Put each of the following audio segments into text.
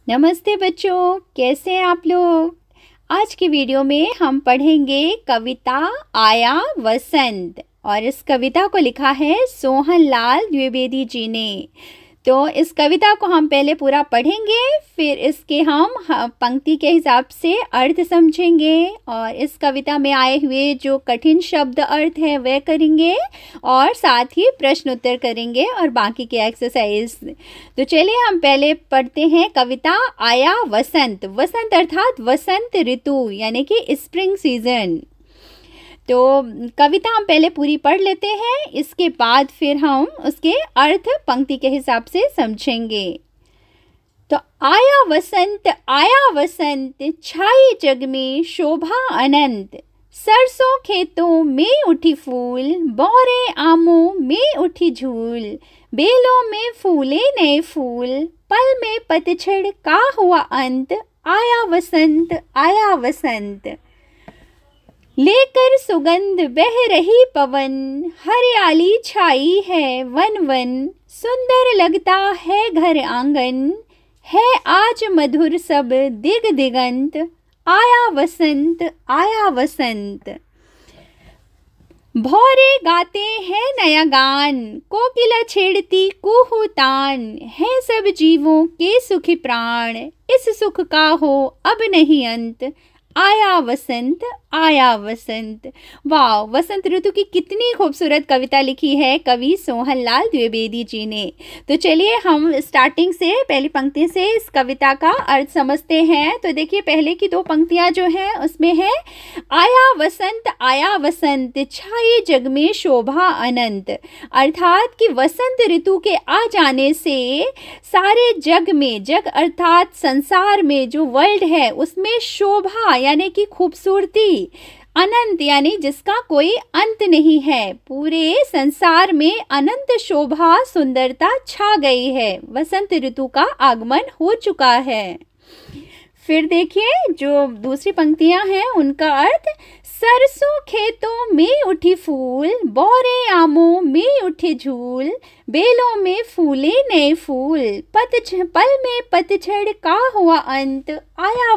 नमस्ते बच्चों, कैसे हैं आप लोग। आज की वीडियो में हम पढ़ेंगे कविता आया वसंत और इस कविता को लिखा है सोहन लाल द्विवेदी जी ने। तो इस कविता को हम पहले पूरा पढ़ेंगे, फिर इसके हम पंक्ति के हिसाब से अर्थ समझेंगे और इस कविता में आए हुए जो कठिन शब्द अर्थ है वह करेंगे और साथ ही प्रश्न उत्तर करेंगे और बाकी के एक्सरसाइज। तो चलिए हम पहले पढ़ते हैं कविता आया वसंत। वसंत अर्थात वसंत ऋतु यानी कि स्प्रिंग सीजन। तो कविता हम पहले पूरी पढ़ लेते हैं, इसके बाद फिर हम उसके अर्थ पंक्ति के हिसाब से समझेंगे। तो आया वसंत छाई जग में शोभा अनंत, सरसों खेतों में उठी फूल, बौरे आमों में उठी झूल, बेलों में फूले नए फूल, पल में पतझड़ का हुआ अंत, आया वसंत। लेकर सुगंध बह रही पवन, हरियाली छाई है वन वन, सुंदर लगता है घर आंगन, है आज मधुर सब दिग दिगंत, आया वसंत। भौरे गाते हैं नया गान, कोकिला छेड़ती कुहू तान, है सब जीवों के सुखी प्राण, इस सुख का हो अब नहीं अंत, आया वसंत। वाह, वसंत ऋतु की कितनी खूबसूरत कविता लिखी है कवि सोहन लाल द्विवेदी जी ने। तो चलिए हम स्टार्टिंग से पहली पंक्ति से इस कविता का अर्थ समझते हैं। तो देखिए पहले की दो पंक्तियां जो हैं उसमें है आया वसंत छाई जग में शोभा अनंत, अर्थात कि वसंत ऋतु के आ जाने से सारे जग में, जग अर्थात संसार में जो वर्ल्ड है उसमें शोभा यानी कि खूबसूरती, अनंत यानी जिसका कोई अंत नहीं है, पूरे संसार में अनंत शोभा सुंदरता छा गई है। वसंत ऋतु का आगमन हो चुका है। फिर देखिए जो दूसरी पंक्तियां हैं उनका अर्थ, सरसों खेतों में उठी फूल, बौरे आमों में उठे झूल, बेलों में फूले नए फूल, पल में पतझड़ का हुआ अंत, आया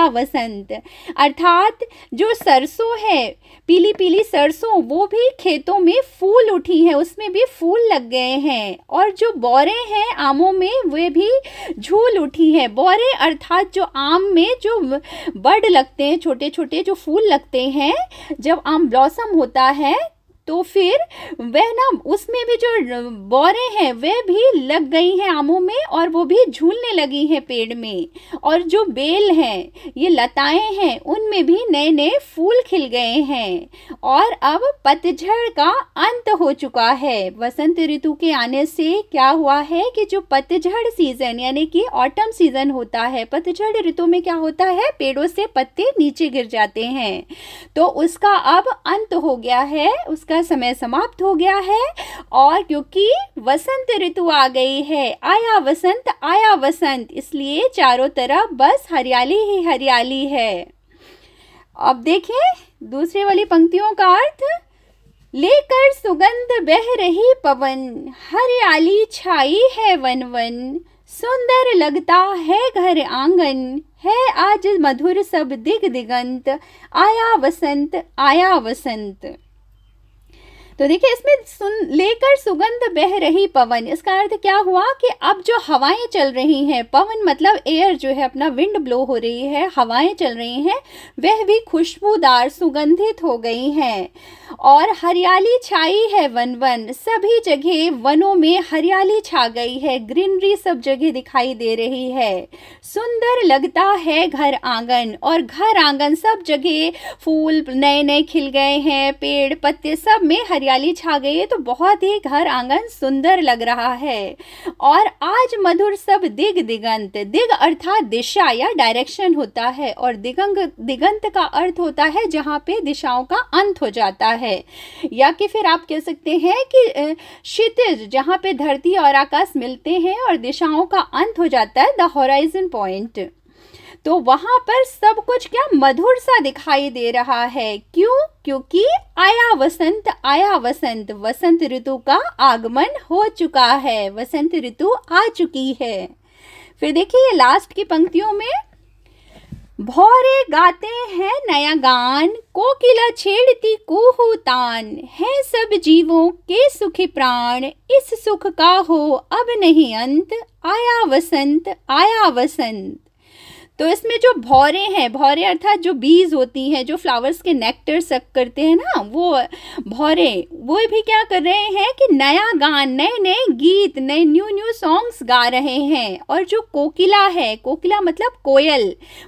वसंत। अर्थात जो सरसों है, पीली पीली सरसों, वो भी खेतों में फूल उठी है, उसमें भी फूल लग गए हैं, और जो बौरे हैं आमों में वे भी झूल उठी है। बौरे अर्थात जो आम में जो बड लगते हैं, छोटे छोटे जो फूल लगते हैं जब आम ब्लॉसम होता है, तो फिर वह ना उसमें भी जो बौरे हैं वह भी लग गई हैं आमों में और वो भी झूलने लगी हैं पेड़ में, और जो बेल हैं, ये लताएं हैं, उनमें भी नए नए फूल खिल गए हैं, और अब पतझड़ का अंत हो चुका है। वसंत ऋतु के आने से क्या हुआ है कि जो पतझड़ सीजन यानी कि ऑटम सीजन होता है, पतझड़ ऋतु में क्या होता है, पेड़ों से पत्ते नीचे गिर जाते हैं, तो उसका अब अंत हो गया है, उसका समय समाप्त हो गया है। और क्योंकि वसंत ऋतु आ गई है, आया वसंत, इसलिए चारों तरफ बस हरियाली ही हरियाली है। अब देखिए दूसरे वाली पंक्तियों का अर्थ, लेकर सुगंध बह रही पवन, हरियाली छाई है वन वन, सुंदर लगता है घर आंगन, है आज मधुर सब दिग दिगंत, आया वसंत। तो देखिए इसमें लेकर सुगंध बह रही पवन, इसका अर्थ क्या हुआ कि अब जो हवाएं चल रही हैं, पवन मतलब एयर जो है अपना, विंड ब्लो हो रही है, हवाएं चल रही हैं, वह भी खुशबूदार सुगंधित हो गई हैं, और हरियाली छाई है वन वन, सभी जगह वनों में हरियाली छा गई है, ग्रीनरी सब जगह दिखाई दे रही है। सुंदर लगता है घर आंगन, और घर आंगन सब जगह फूल नए नए खिल गए हैं, पेड़ पत्ते सब में हरियाली छा गई है, तो बहुत ही घर आंगन सुंदर लग रहा है। और आज मधुर सब दिग दिगंत, दिग अर्थात दिशा या डायरेक्शन होता है, और दिगंत का अर्थ होता है जहाँ पे दिशाओं का अंत हो जाता है, या कि फिर आप कह सकते हैं कि क्षितिज, जहाँ पे धरती और आकाश मिलते हैं और दिशाओं का अंत हो जाता है, द होराइजन पॉइंट। तो वहां पर सब कुछ क्या मधुर सा दिखाई दे रहा है। क्यों? क्योंकि आया वसंत, वसंत ऋतु का आगमन हो चुका है, वसंत ऋतु आ चुकी है। फिर देखिए ये लास्ट की पंक्तियों में, भौरे गाते हैं नया गान, कोकिला छेड़ती कुहू तान, है सब जीवों के सुखी प्राण, इस सुख का हो अब नहीं अंत, आया वसंत आया वसंत। तो इसमें जो भौरे हैं, भौरे अर्थात जो बीज होती हैं, जो फ्लावर्स के नेक्टर सक करते हैं ना, वो भौरे, वो भी क्या कर रहे हैं कि नया गान, नए नए गीत, नए न्यू सॉन्ग्स गा रहे हैं। और जो कोकिला है, कोकिला मतलब कोयल,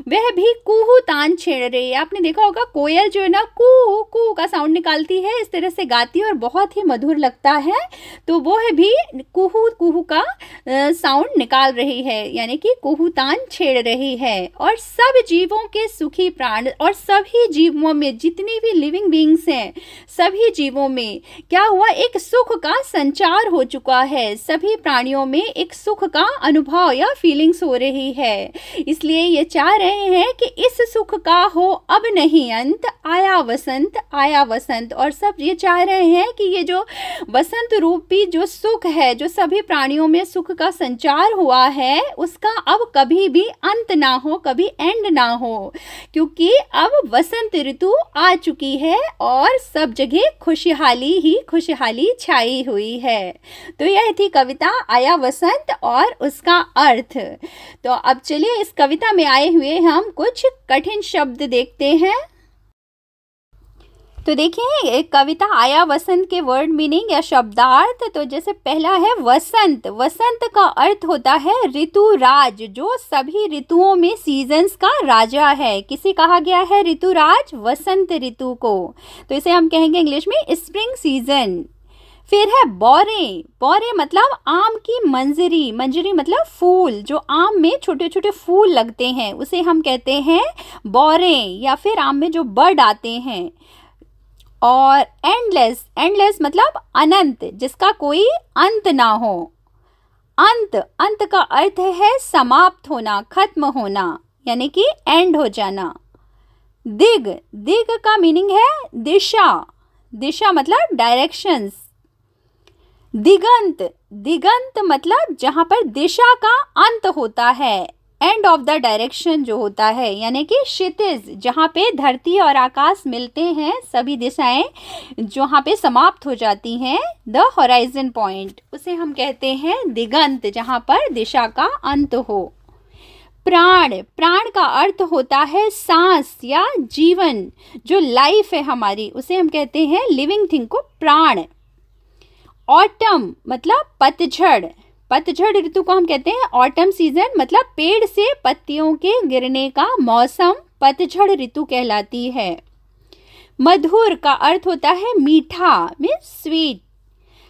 वह भी कुहू तान छेड़ रही है। आपने देखा होगा कोयल जो है ना कू कू का साउंड निकालती है, इस तरह से गाती है और बहुत ही मधुर लगता है। तो वो है भी कुहू कुहू का साउंड निकाल रही है, यानी कि कुहू तान छेड़ रही है। और सब जीवों के सुखी प्राण, और सभी जीवों में, जितनी भी लिविंग बीइंग्स हैं, सभी जीवों में क्या हुआ, एक सुख का संचार हो चुका है। सभी प्राणियों में एक सुख का अनुभव या फीलिंग्स हो रही है। इसलिए ये चाह रहे हैं कि इस सुख का हो अब नहीं अंत, आया वसंत आया वसंत। और सब ये चाह रहे हैं कि ये जो वसंत रूपी जो सुख है, जो सभी प्राणियों में सुख का संचार हुआ है, उसका अब कभी भी अंत ना हो, कभी एंड ना हो, क्योंकि अब वसंत ऋतु आ चुकी है और सब जगह खुशहाली ही खुशहाली छाई हुई है। तो यह थी कविता आया वसंत और उसका अर्थ। तो अब चलिए इस कविता में आए हुए हम कुछ कठिन शब्द देखते हैं। तो देखिए कविता आया वसंत के वर्ड मीनिंग या शब्दार्थ। तो जैसे पहला है वसंत। वसंत का अर्थ होता है ऋतुराज, जो सभी ऋतुओं में सीजन्स का राजा है। किसे कहा गया है ऋतुराज? वसंत ऋतु को। तो इसे हम कहेंगे इंग्लिश में स्प्रिंग सीजन। फिर है बौरे। बौरे मतलब आम की मंजरी। मंजरी मतलब फूल, जो आम में छोटे छोटे फूल लगते हैं, उसे हम कहते हैं बौरे, या फिर आम में जो बर्ड आते हैं। और एंडलेस। एंडलेस मतलब अनंत, जिसका कोई अंत ना हो। अंत। अंत का अर्थ है समाप्त होना, खत्म होना, यानी कि एंड हो जाना। दिग। दिग का मीनिंग है दिशा। दिशा मतलब डायरेक्शंस। दिगंत। दिगंत मतलब जहां पर दिशा का अंत होता है, एंड ऑफ द डायरेक्शन जो होता है, यानी कि क्षितिज, जहाँ पे धरती और आकाश मिलते हैं, सभी दिशाएं जहाँ पे समाप्त हो जाती हैं, द होराइजन पॉइंट, उसे हम कहते हैं दिगंत, जहाँ पर दिशा का अंत हो। प्राण। प्राण का अर्थ होता है सांस या जीवन, जो लाइफ है हमारी, उसे हम कहते हैं लिविंग थिंग को प्राण। ऑटम मतलब पतझड़। पतझड़ ऋतु को हम कहते हैं ऑटम सीजन, मतलब पेड़ से पत्तियों के गिरने का मौसम पतझड़ ऋतु कहलाती है। मधुर का अर्थ होता है मीठा, मीन्स स्वीट।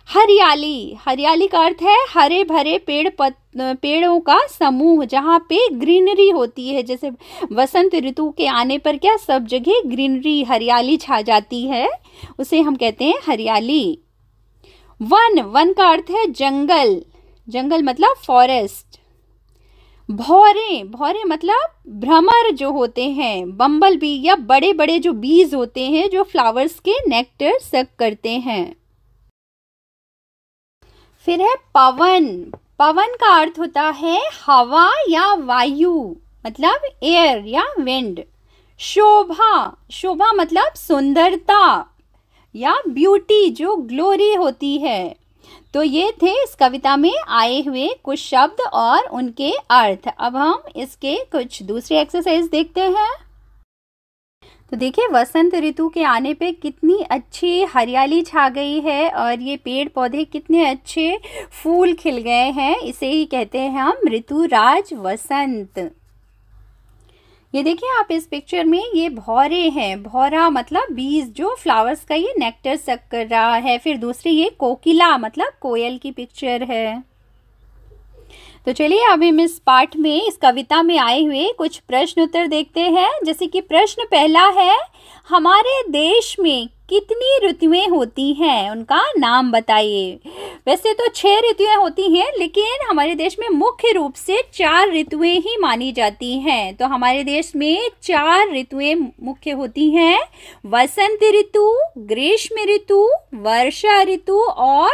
हरियाली। हरियाली का अर्थ है हरे भरे पेड़ों का समूह, जहाँ पे ग्रीनरी होती है। जैसे वसंत ऋतु के आने पर क्या सब जगह ग्रीनरी, हरियाली छा जाती है, उसे हम कहते हैं हरियाली। वन। वन का अर्थ है जंगल। जंगल मतलब फॉरेस्ट। भौरे। भौरे मतलब भ्रमर जो होते हैं, बम्बल बी, या बड़े बड़े जो बीज होते हैं जो फ्लावर्स के नेक्टर सक करते हैं। फिर है पवन। पवन का अर्थ होता है हवा या वायु, मतलब एयर या विंड। शोभा। शोभा मतलब सुंदरता या ब्यूटी, जो ग्लोरी होती है। तो ये थे इस कविता में आए हुए कुछ शब्द और उनके अर्थ। अब हम इसके कुछ दूसरे एक्सरसाइज देखते हैं। तो देखिए वसंत ऋतु के आने पे कितनी अच्छी हरियाली छा गई है और ये पेड़ पौधे कितने अच्छे फूल खिल गए हैं। इसे ही कहते हैं हम ऋतुराज वसंत। ये देखिए आप इस पिक्चर में ये भौरे हैं। भौरा मतलब बीज, जो फ्लावर्स का ये नेक्टर सक कर रहा है। फिर दूसरी ये कोकिला मतलब कोयल की पिक्चर है। तो चलिए अब हम इस पाठ में, इस कविता में आए हुए कुछ प्रश्न उत्तर देखते हैं। जैसे कि प्रश्न पहला है, हमारे देश में कितनी ऋतुएं होती हैं, उनका नाम बताइए। वैसे तो 6 ऋतुएं होती हैं, लेकिन हमारे देश में मुख्य रूप से 4 ऋतुएं ही मानी जाती हैं। तो हमारे देश में 4 ऋतुएं मुख्य होती हैं, वसंत ऋतु, ग्रीष्म ऋतु, वर्षा ऋतु और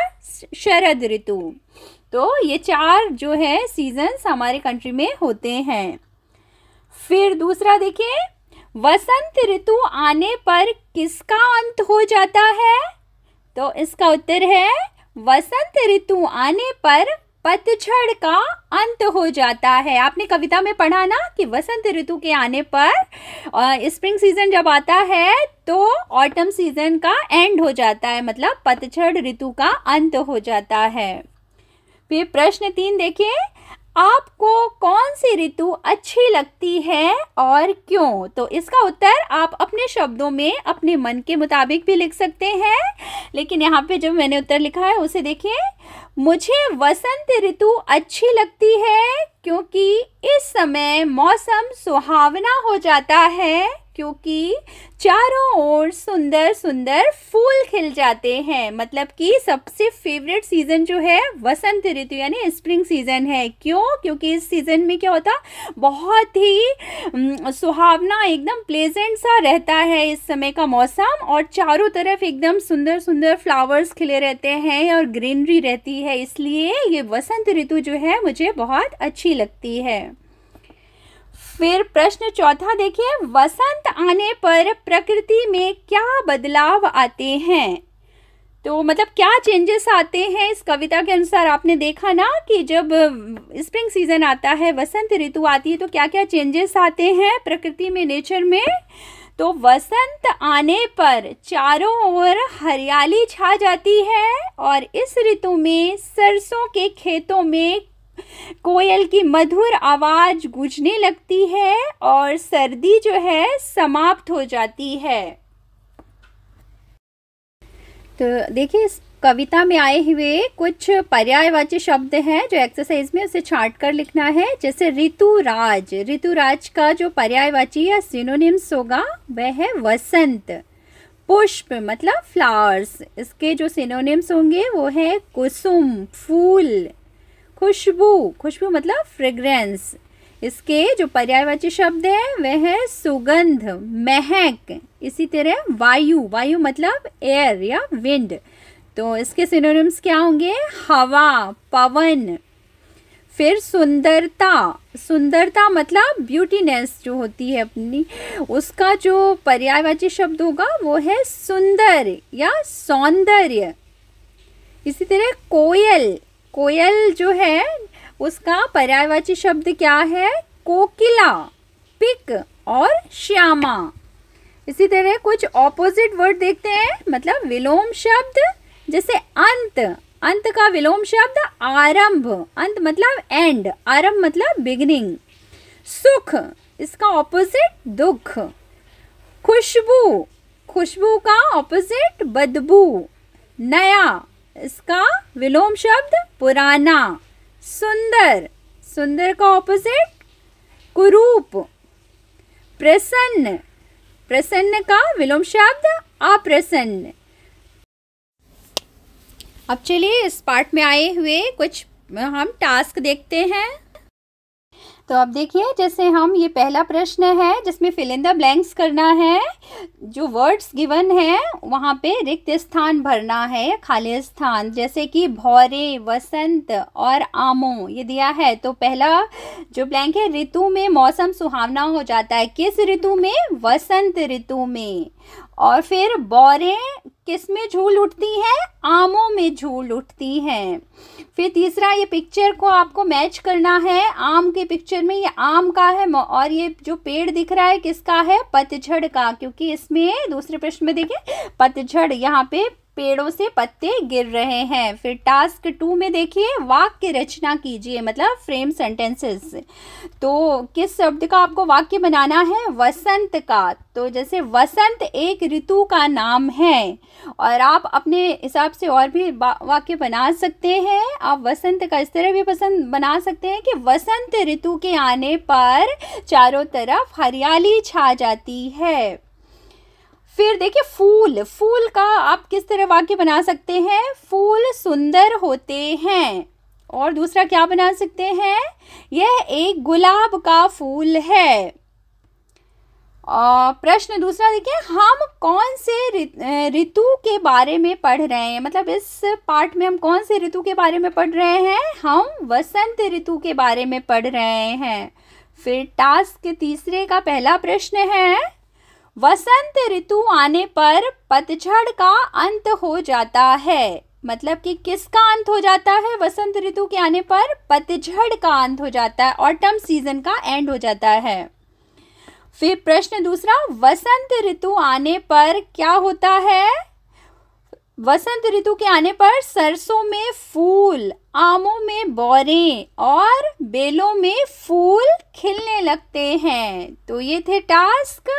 शरद ऋतु। तो ये 4 जो है सीजन्स हमारे कंट्री में होते हैं। फिर दूसरा देखिए, वसंत ऋतु आने पर किसका अंत हो जाता है? तो इसका उत्तर है वसंत ऋतु आने पर पतझड़ का अंत हो जाता है। आपने कविता में पढ़ा ना कि वसंत ऋतु के आने पर स्प्रिंग सीजन जब आता है तो ऑटम सीजन का एंड हो जाता है, मतलब पतझड़ ऋतु का अंत हो जाता है। फिर प्रश्न 3 देखिए, आपको कौन सी ऋतु अच्छी लगती है और क्यों? तो इसका उत्तर आप अपने शब्दों में अपने मन के मुताबिक भी लिख सकते हैं, लेकिन यहाँ पे जो मैंने उत्तर लिखा है उसे देखिए। मुझे वसंत ऋतु अच्छी लगती है क्योंकि इस समय मौसम सुहावना हो जाता है, क्योंकि चारों ओर सुंदर सुंदर फूल खिल जाते हैं। मतलब कि सबसे फेवरेट सीजन जो है वसंत ऋतु यानी स्प्रिंग सीजन है। क्यों? क्योंकि इस सीजन में क्या होता, बहुत ही सुहावना, एकदम प्लेजेंट सा रहता है इस समय का मौसम, और चारों तरफ एकदम सुंदर सुंदर फ्लावर्स खिले रहते हैं और ग्रीनरी रहती है, इसलिए ये वसंत ऋतु जो है मुझे बहुत अच्छी लगती है। फिर प्रश्न 4 देखिए, वसंत आने पर प्रकृति में क्या बदलाव आते हैं? तो मतलब क्या चेंजेस आते हैं इस कविता के अनुसार? आपने देखा ना कि जब स्प्रिंग सीजन आता है, वसंत ऋतु आती है, तो क्या क्या चेंजेस आते हैं प्रकृति में, नेचर में? तो वसंत आने पर चारों ओर हरियाली छा जाती है और इस ऋतु में सरसों के खेतों में कोयल की मधुर आवाज गूंजने लगती है और सर्दी जो है समाप्त हो जाती है। तो देखिए, इस कविता में आए हुए कुछ पर्यायवाची शब्द हैं जो एक्सरसाइज में उसे छांट कर लिखना है। जैसे ऋतुराज, ऋतुराज का जो पर्यायवाची या सिनोनिम्स होगा वह है वसंत। पुष्प मतलब फ्लावर्स, इसके जो सिनोनिम्स होंगे वो है कुसुम, फूल। खुशबू, खुशबू मतलब फ्रेग्रेंस, इसके जो पर्यायवाची शब्द है वह है सुगंध, महक। इसी तरह वायु, वायु मतलब एयर या विंड, तो इसके सिनोनिम्स क्या होंगे? हवा, पवन। फिर सुंदरता, सुंदरता मतलब ब्यूटीनेस जो होती है अपनी, उसका जो पर्यायवाची शब्द होगा वो है सुंदर या सौंदर्य। इसी तरह कोयल, कोयल जो है उसका पर्यायवाची शब्द क्या है? कोकिला, पिक और श्यामा। इसी तरह कुछ ऑपोजिट वर्ड देखते हैं, मतलब विलोम शब्द। जैसे अंत, अंत का विलोम शब्द आरंभ, अंत मतलब एंड, आरंभ मतलब बिगिनिंग। सुख, इसका ऑपोजिट दुख। खुशबू, खुशबू का ऑपोजिट बदबू। नया, इसका विलोम शब्द पुराना। सुंदर, सुंदर का ऑपोजिट कुरूप। प्रसन्न, प्रसन्न का विलोम शब्द अप्रसन्न। अब चलिए इस पार्ट में आए हुए कुछ हम टास्क देखते हैं। तो अब देखिए, जैसे हम ये पहला प्रश्न है जिसमें फिल इन द ब्लैंक्स करना है, जो वर्ड्स गिवन है वहाँ पे रिक्त स्थान भरना है, खाली स्थान। जैसे कि भौरे, वसंत और आमो ये दिया है, तो पहला जो ब्लैंक है, ऋतु में मौसम सुहावना हो जाता है। किस ऋतु में? वसंत ऋतु में। और फिर बौरे किस में झूल उठती हैं? आमों में झूल उठती हैं। फिर तीसरा, ये पिक्चर को आपको मैच करना है। आम के पिक्चर में ये आम का है और ये जो पेड़ दिख रहा है किसका है? पतझड़ का, क्योंकि इसमें दूसरे प्रश्न में देखिए पतझड़, यहाँ पे पेड़ों से पत्ते गिर रहे हैं। फिर टास्क 2 में देखिए, वाक्य रचना कीजिए, मतलब फ्रेम सेंटेंसेस। तो किस शब्द का आपको वाक्य बनाना है? वसंत का। तो जैसे वसंत एक ऋतु का नाम है, और आप अपने हिसाब से और भी वाक्य बना सकते हैं। आप वसंत का इस तरह भी पसंद बना सकते हैं कि वसंत ऋतु के आने पर चारों तरफ हरियाली छा जाती है। फिर देखिए फूल, फूल का आप किस तरह वाक्य बना सकते हैं? फूल सुंदर होते हैं। और दूसरा क्या बना सकते हैं? यह एक गुलाब का फूल है। और प्रश्न दूसरा देखिए, हम कौन से ऋतु के बारे में पढ़ रहे हैं, मतलब इस पार्ट में हम कौन से ऋतु के बारे में पढ़ रहे हैं, हम वसंत ऋतु के बारे में पढ़ रहे हैं। फिर टास्क तीसरे का पहला प्रश्न है, वसंत ऋतु आने पर पतझड़ का अंत हो जाता है, मतलब कि किसका अंत हो जाता है, वसंत ऋतु के आने पर पतझड़ का अंत हो जाता है, ऑटम सीजन का एंड हो जाता है। फिर प्रश्न दूसरा, वसंत ऋतु आने पर क्या होता है, वसंत ऋतु के आने पर सरसों में फूल, आमों में बौरें और बेलों में फूल खिलने लगते हैं। तो ये थे टास्क।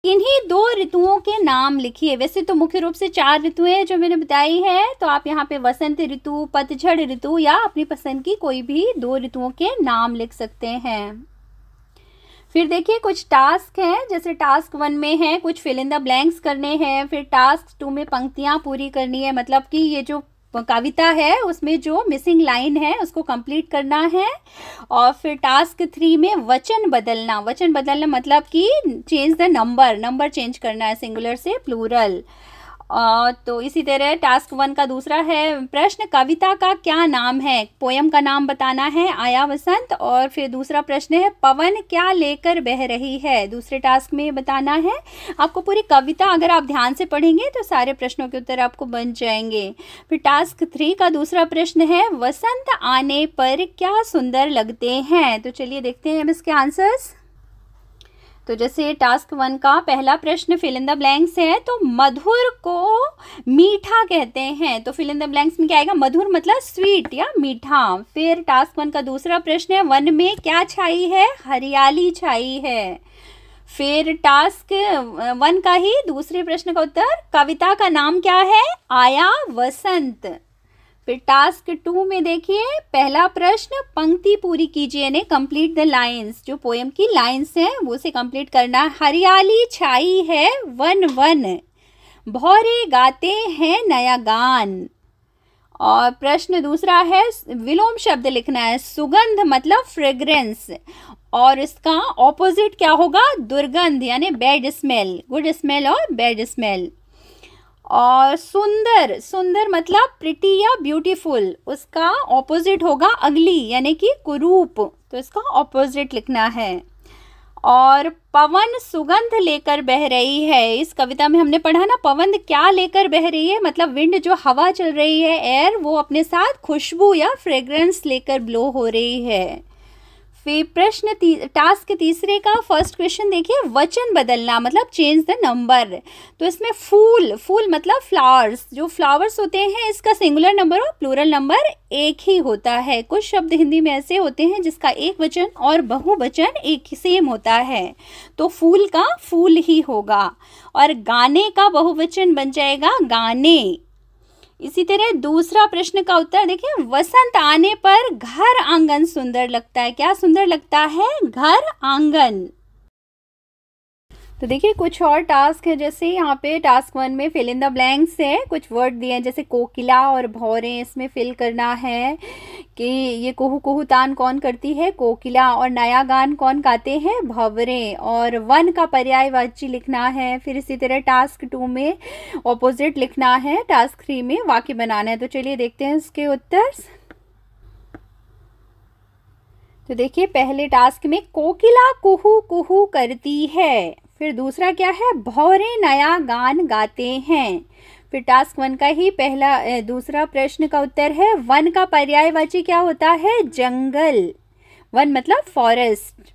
इन्हीं 2 ऋतुओं के नाम लिखिए। वैसे तो मुख्य रूप से 4 ऋतुएं जो मैंने बताई है, तो आप यहाँ पे वसंत ऋतु, पतझड़ ऋतु या अपनी पसंद की कोई भी 2 ऋतुओं के नाम लिख सकते हैं। फिर देखिए कुछ टास्क हैं, जैसे टास्क 1 में है कुछ फिल इन द ब्लैंक्स करने हैं। फिर टास्क 2 में पंक्तियां पूरी करनी है, मतलब कि ये जो कविता है उसमें जो मिसिंग लाइन है उसको कंप्लीट करना है। और फिर टास्क 3 में वचन बदलना, वचन बदलना मतलब कि चेंज द नंबर चेंज करना है, सिंगुलर से प्लूरल। तो इसी तरह टास्क 1 का दूसरा है प्रश्न, कविता का क्या नाम है, पोयम का नाम बताना है, आया वसंत। और फिर दूसरा प्रश्न है, पवन क्या लेकर बह रही है, दूसरे टास्क में बताना है। आपको पूरी कविता अगर आप ध्यान से पढ़ेंगे तो सारे प्रश्नों के उत्तर आपको बन जाएंगे। फिर टास्क 3 का दूसरा प्रश्न है, वसंत आने पर क्या सुंदर लगते हैं। तो चलिए देखते हैं हम इसके आंसर्स। तो जैसे टास्क 1 का पहला प्रश्न फिल इन द ब्लैंक्स है, तो मधुर को मीठा कहते हैं, तो फिल इन द ब्लैंक्स में क्या आएगा, मधुर मतलब स्वीट या मीठा। फिर टास्क 1 का दूसरा प्रश्न है, वन में क्या छाई है, हरियाली छाई है। फिर टास्क 1 का ही दूसरे प्रश्न का उत्तर, कविता का नाम क्या है, आया वसंत। फिर टास्क 2 में देखिए पहला प्रश्न, पंक्ति पूरी कीजिए, यानी कंप्लीट द लाइंस, जो पोएम की लाइंस हैं वो से कंप्लीट करना। हरियाली छाई है वन वन, भौरे गाते हैं नया गान। और प्रश्न दूसरा है, विलोम शब्द लिखना है, सुगंध मतलब फ्रेग्रेंस, और इसका ऑपोजिट क्या होगा, दुर्गंध यानी बैड स्मेल, गुड स्मेल और बैड स्मेल। और सुंदर, सुंदर मतलब प्रिटी या ब्यूटीफुल, उसका ऑपोजिट होगा अगली यानी कि कुरूप, तो इसका ऑपोजिट लिखना है। और पवन सुगंध लेकर बह रही है, इस कविता में हमने पढ़ा ना, पवन क्या लेकर बह रही है, मतलब विंड जो हवा चल रही है, एयर, वो अपने साथ खुशबू या फ्रेग्रेंस लेकर ब्लो हो रही है। फिर प्रश्न टास्क तीसरे का फर्स्ट क्वेश्चन देखिए, वचन बदलना मतलब चेंज द नंबर। तो इसमें फूल, फूल मतलब फ्लावर्स, जो फ्लावर्स होते हैं इसका सिंगुलर नंबर और प्लूरल नंबर एक ही होता है। कुछ शब्द हिंदी में ऐसे होते हैं जिसका एक वचन और बहुवचन एक ही सेम होता है, तो फूल का फूल ही होगा। और गाने का बहुवचन बन जाएगा गाने। इसी तरह दूसरा प्रश्न का उत्तर देखिए, वसंत आने पर घर आंगन सुंदर लगता है, क्या सुंदर लगता है, घर आंगन। तो देखिए कुछ और टास्क है, जैसे यहाँ पे टास्क 1 में फिल इन द ब्लैंक्स है, कुछ वर्ड दिए हैं जैसे कोकिला और भौरे, इसमें फिल करना है कि ये कुहू कुहू तान कौन करती है, कोकिला, और नया गान कौन गाते हैं, भंवरे, और वन का पर्यायवाची लिखना है। फिर इसी तरह टास्क 2 में ऑपोजिट लिखना है, टास्क 3 में वाक्य बनाना है। तो चलिए देखते हैं इसके उत्तर। तो देखिए पहले टास्क में कोकिला कुहू कुहू करती है, फिर दूसरा क्या है, भौरे नया गान गाते हैं। फिर टास्क 1 का ही दूसरा प्रश्न का उत्तर है, वन का पर्यायवाची क्या होता है, जंगल, वन मतलब फॉरेस्ट।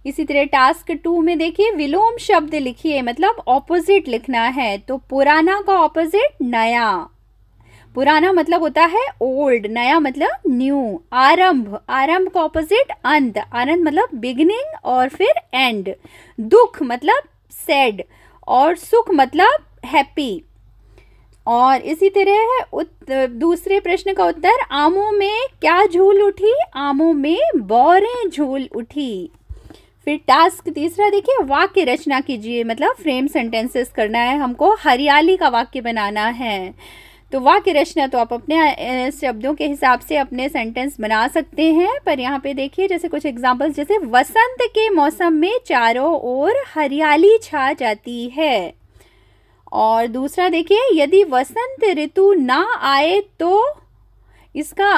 इसी तरह टास्क 2 में देखिए विलोम शब्द लिखिए, मतलब ऑपोजिट लिखना है, तो पुराना का ऑपोजिट नया, पुराना मतलब होता है ओल्ड, नया मतलब न्यू। आरंभ, आरंभ का ऑपोजिट अंत, आनंद मतलब बिगिनिंग और फिर एंड। दुख मतलब सैड और सुख मतलब हैप्पी। और इसी तरह दूसरे प्रश्न का उत्तर, आमों में क्या झूल उठी, आमों में बौरें झूल उठी। फिर टास्क तीसरा देखिए, वाक्य रचना कीजिए, मतलब फ्रेम सेंटेंसेस करना है हमको, हरियाली का वाक्य बनाना है। तो वाक्य रचना तो आप अपने शब्दों के हिसाब से अपने सेंटेंस बना सकते हैं, पर यहाँ पे देखिए जैसे कुछ एग्जांपल्स, जैसे वसंत के मौसम में चारों ओर हरियाली छा जाती है। और दूसरा देखिए, यदि वसंत ऋतु ना आए तो, इसका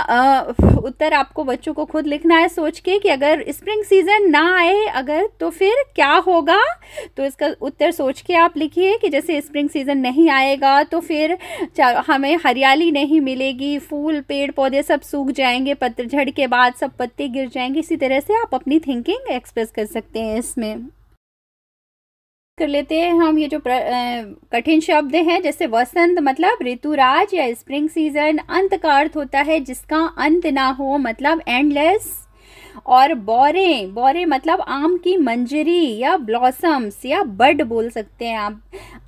उत्तर आपको बच्चों को खुद लिखना है सोच के कि अगर स्प्रिंग सीजन ना आए अगर तो फिर क्या होगा। तो इसका उत्तर सोच के आप लिखिए कि जैसे स्प्रिंग सीजन नहीं आएगा तो फिर हमें हरियाली नहीं मिलेगी, फूल पेड़ पौधे सब सूख जाएंगे, पतझड़ के बाद सब पत्ते गिर जाएंगे। इसी तरह से आप अपनी थिंकिंग एक्सप्रेस कर सकते हैं। इसमें कर लेते हैं हम ये जो कठिन शब्द हैं, जैसे वसंत मतलब ऋतुराज या स्प्रिंग सीजन, अंत का अर्थ होता है जिसका अंत ना हो, मतलब एंडलेस। और बौरे, बौरे मतलब आम की मंजरी या ब्लॉसम्स या बड बोल सकते हैं आप।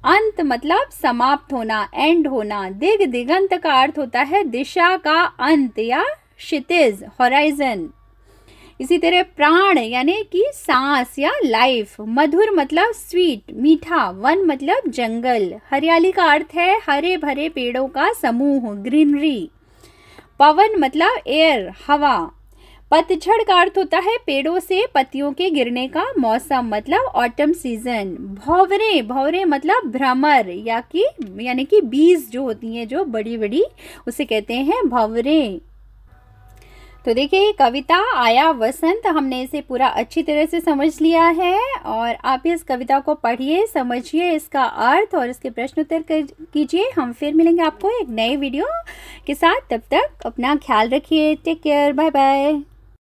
अंत मतलब समाप्त होना, एंड होना। दिग, दिगंत का अर्थ होता है दिशा का अंत या क्षितिज, हॉराइजन। इसी तरह प्राण यानी कि सांस या लाइफ। मधुर मतलब स्वीट, मीठा। वन मतलब जंगल। हरियाली का अर्थ है हरे भरे पेड़ों का समूह, ग्रीनरी। पवन मतलब एयर, हवा। पतझड़ का अर्थ होता है पेड़ों से पत्तियों के गिरने का मौसम, मतलब ऑटम सीजन। भौवरे, भौवरे मतलब भ्रमर यानी कि बीज जो होती हैं जो बड़ी बड़ी, उसे कहते हैं भौवरे। तो देखिए कविता आया वसंत, हमने इसे पूरा अच्छी तरह से समझ लिया है। और आप इस कविता को पढ़िए, समझिए इसका अर्थ और इसके प्रश्न उत्तर कीजिए। हम फिर मिलेंगे आपको एक नए वीडियो के साथ। तब तक अपना ख्याल रखिए। Take care, bye bye.